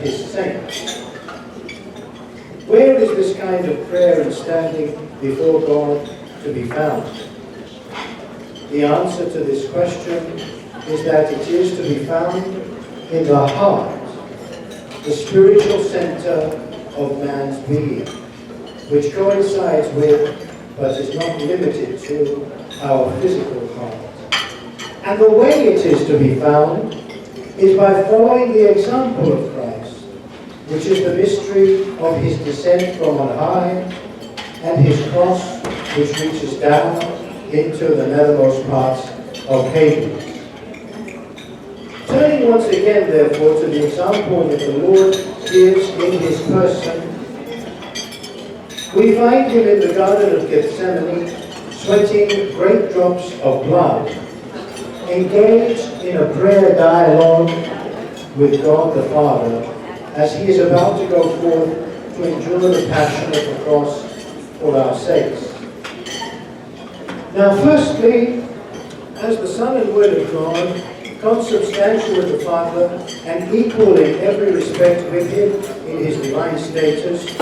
his saints. Where is this kind of prayer and standing before God to be found? The answer to this question is that it is to be found in the heart, the spiritual center of man's being, which coincides with, but is not limited to, our physical heart. And the way it is to be found is by following the example of Christ, which is the mystery of his descent from on high and his cross, which reaches down into the nethermost parts of Hades. Turning once again, therefore, to the example that the Lord gives in his person, we find him in the Garden of Gethsemane, sweating great drops of blood, engaged in a prayer dialogue with God the Father, as he is about to go forth to endure the passion of the cross for our sakes. Now, firstly, as the Son and Word of God, consubstantial with the Father, and equal in every respect with him in his divine status,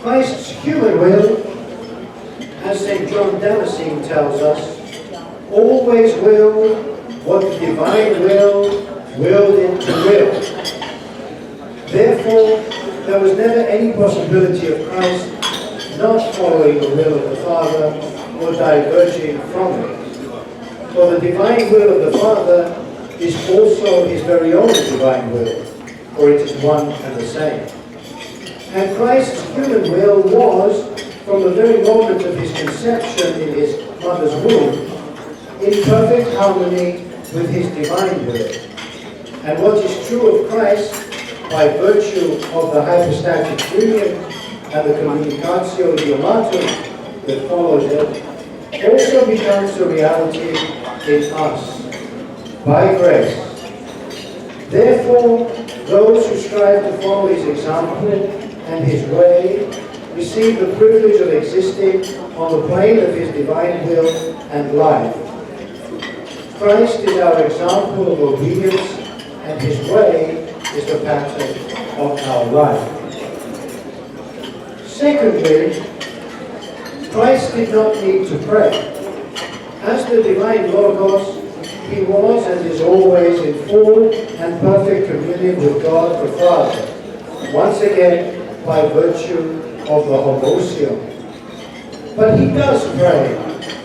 Christ's human will, as St. John Damascene tells us, always will what the divine will willed into will. Therefore, there was never any possibility of Christ not following the will of the Father or diverging from it. For the divine will of the Father is also his very own divine will, for it is one and the same. And Christ's human will was, from the very moment of his conception in his mother's womb, in perfect harmony with his divine will. And what is true of Christ, by virtue of the hypostatic union and the communicatio idiomatum that follows it, also becomes a reality in us, by grace. Therefore, those who strive to follow his example and his way receive the privilege of existing on the plane of his divine will and life. Christ is our example of obedience, and his way is the pattern of our life. Secondly, Christ did not need to pray. As the divine Logos, he was and is always in full and perfect communion with God the Father, once again by virtue of the homousion. But he does pray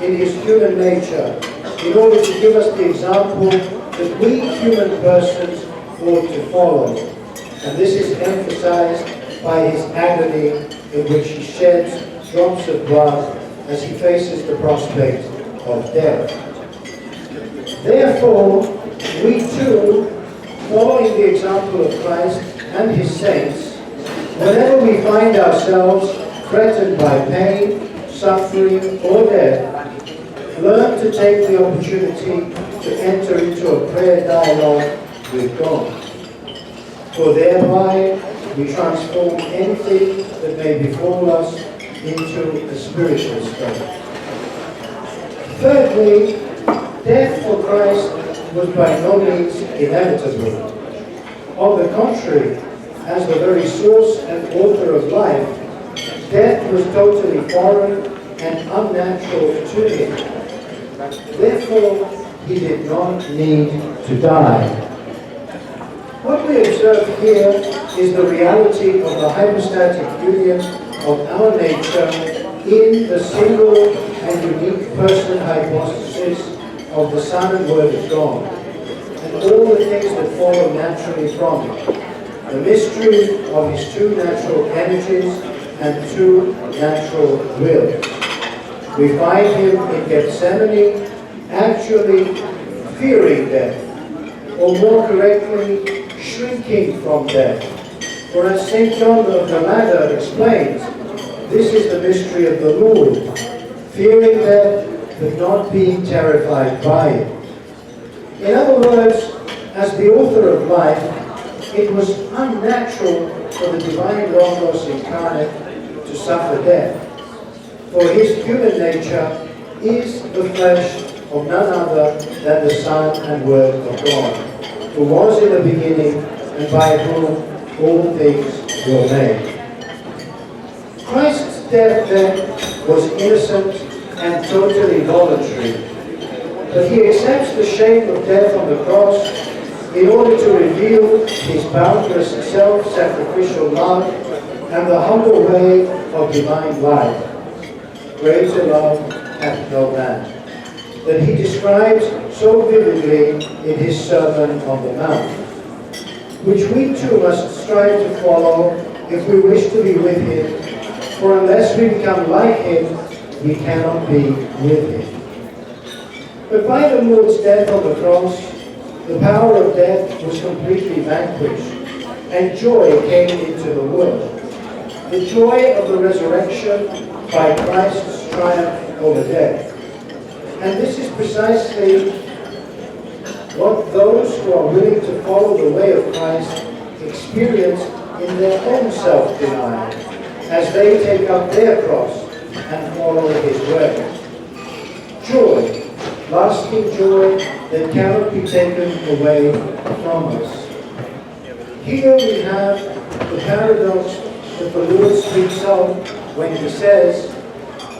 in his human nature in order to give us the example that we human persons ought to follow. And this is emphasized by his agony in which he sheds drops of blood as he faces the prospect of death. Therefore, we too, following the example of Christ and his saints, whenever we find ourselves threatened by pain, suffering, or death, learn to take the opportunity to enter into a prayer dialogue with God. For thereby we transform anything that may befall us into a spiritual state. Thirdly, death for Christ was by no means inevitable. On the contrary, as the very source and author of life, death was totally foreign and unnatural to him. Therefore, he did not need to die. What we observe here is the reality of the hypostatic union of our nature in the single and unique person hypostasis of the Son and Word of God, and all the things that follow naturally from it. The mystery of his two natural energies and two natural wills. We find him in Gethsemane actually fearing death, or more correctly, shrinking from death. For as St. John of the Ladder explains, this is the mystery of the Lord, fearing death but not being terrified by it. In other words, as the author of life, it was unnatural for the divine Logos incarnate to suffer death. For his human nature is the flesh of none other than the Son and Word of God, who was in the beginning and by whom all things were made. Christ's death then was innocent and totally voluntary, but he accepts the shame of death on the cross in order to reveal his boundless self-sacrificial love and the humble way of divine life. Greater love hath no man, that he describes so vividly in his Sermon on the Mount, which we too must strive to follow if we wish to be with him, for unless we become like him, we cannot be with him. But by the Lord's death on the cross, the power of death was completely vanquished, and joy came into the world. The joy of the resurrection by Christ's triumph over death. And this is precisely what those who are willing to follow the way of Christ experience in their own self-denial, as they take up their cross and follow his way. Joy, lasting joy that cannot be taken away from us. Here we have the paradox that the Lord speaks of when he says,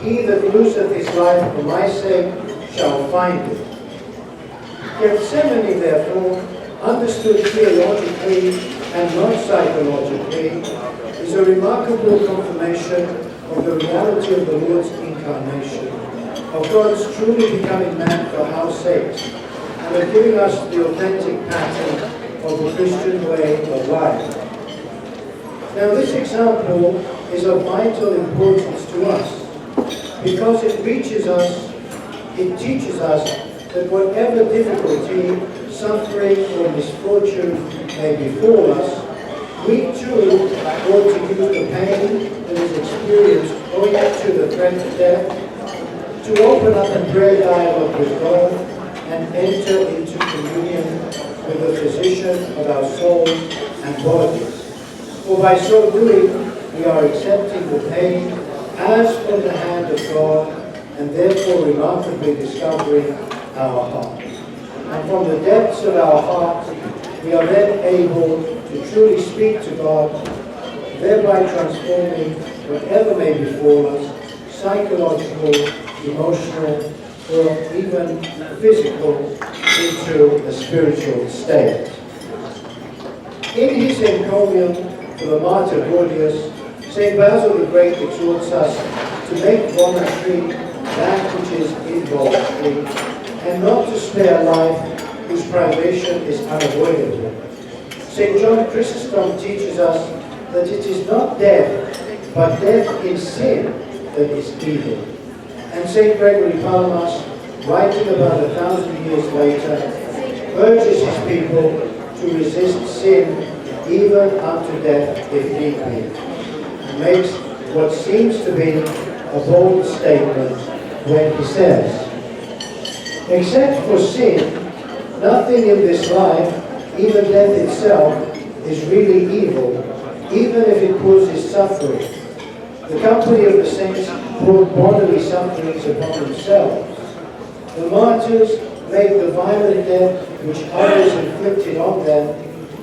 "He that loseth his life for my sake shall find it." Gethsemane, therefore, understood theologically and not psychologically, is a remarkable confirmation of the reality of the Lord's incarnation, of God's truly becoming man for our sakes, and of giving us the authentic pattern of the Christian way of life. Now, this example is of vital importance to us, because it teaches us that whatever difficulty, suffering, or misfortune may befall us, we too ought to use the pain that is experienced owing to the threat of death to open up a prayer dialogue with God and enter into communion with the physician of our souls and bodies. For by so doing, we are accepting the pain as from the hand of God, and therefore remarkably discovering our heart. And from the depths of our heart, we are then able to truly speak to God, thereby transforming whatever may befall us, psychological, emotional, or even physical, into a spiritual state. In his encomium for the martyr Gordius, St. Basil the Great exhorts us to make voluntary that which is involuntary, and not to spare life whose privation is unavoidable. St. John Chrysostom teaches us that it is not death, but death in sin that is evil. And St. Gregory Palamas, writing about 1,000 years later, urges his people to resist sin even unto death if need be, and makes what seems to be a bold statement when he says, "Except for sin, nothing in this life, even death itself, is really evil, even if it causes suffering. The company of the saints brought bodily sufferings upon themselves. The martyrs made the violent death which others inflicted on them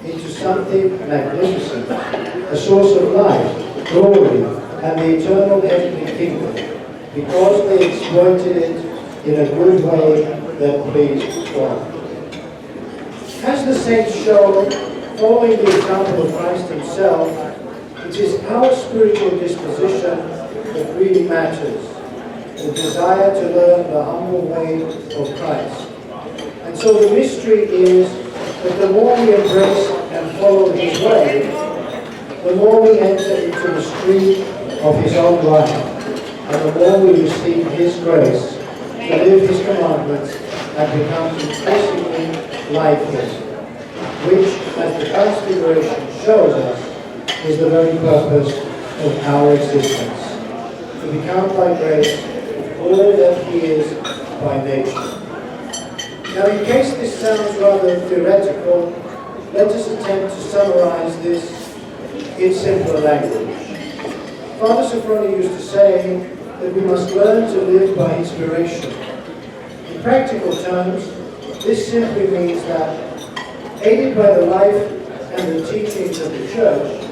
into something magnificent, a source of life, glory, and the eternal heavenly kingdom, because they exploited it in a good way that pleased God." As the saints show, following the example of Christ himself, it is our spiritual disposition that really matters, the desire to learn the humble way of Christ. And so the mystery is that the more we embrace and follow his way, the more we enter into the stream of his own life, and the more we receive his grace to live his commandments and become increasingly like him, which, as the Transfiguration shows us, is the very purpose of our existence, to become by grace all that he is by nature. Now, in case this sounds rather theoretical, let us attempt to summarize this in simpler language. Father Sophrony used to say that we must learn to live by inspiration. In practical terms, this simply means that, aided by the life and the teachings of the church,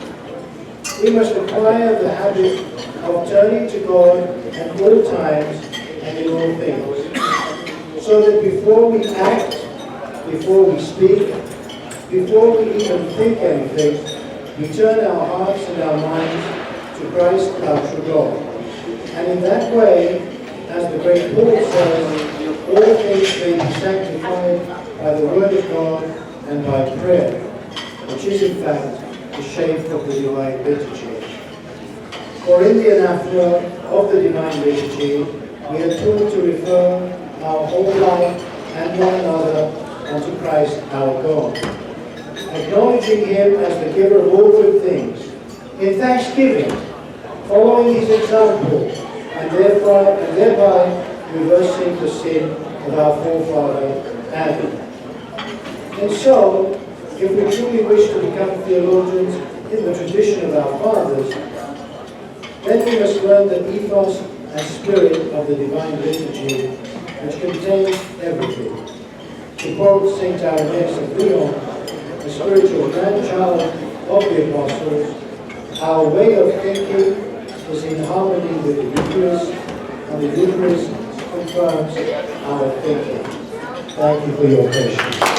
we must acquire the habit of turning to God at all times and in all things, so that before we act, before we speak, before we even think anything, we turn our hearts and our minds to Christ our true God. And in that way, as the great Paul says, all things may be sanctified by the word of God and by prayer, which is in fact the shape of the divine liturgy. For in the anaphora of the divine liturgy, we are taught to refer our whole life and one another unto Christ our God, acknowledging him as the giver of all good things, in thanksgiving, following his example, and thereby reversing the sin of our forefather Adam. And so, if we truly wish to become theologians in the tradition of our fathers, then we must learn the ethos and spirit of the divine liturgy, which contains everything. To quote St. Irenaeus of Lyon, the spiritual grandchild of the apostles, our way of thinking is in harmony with the Eucharist, and the Eucharist confirms our thinking. Thank you for your patience.